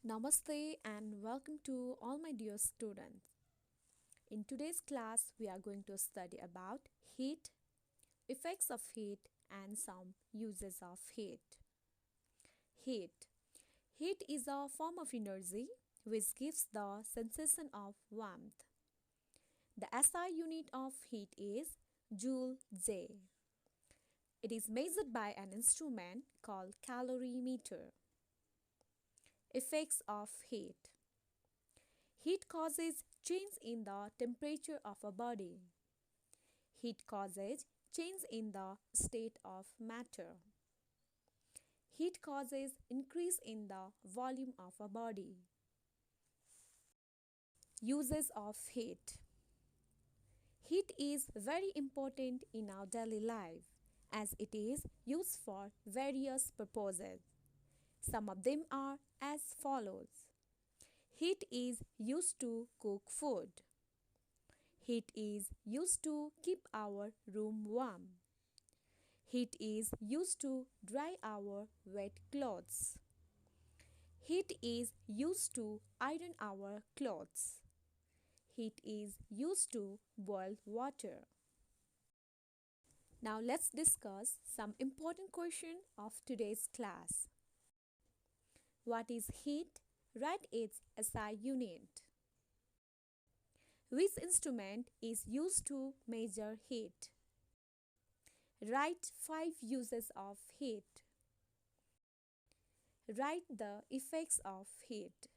Namaste and welcome to all my dear students. In today's class, we are going to study about heat, effects of heat, and some uses of heat. Heat. Heat is a form of energy which gives the sensation of warmth. The SI unit of heat is Joule J. It is measured by an instrument called calorimeter. Effects of heat. Heat causes change in the temperature of a body. Heat causes change in the state of matter. Heat causes increase in the volume of a body. Uses of heat. Heat is very important in our daily life as it is used for various purposes. Some of them are as follows. Heat is used to cook food. Heat is used to keep our room warm. Heat is used to dry our wet clothes. Heat is used to iron our clothes. Heat is used to boil water. Now let's discuss some important questions of today's class. What is heat? Write its SI unit. Which instrument is used to measure heat? Write 5 uses of heat. Write the effects of heat.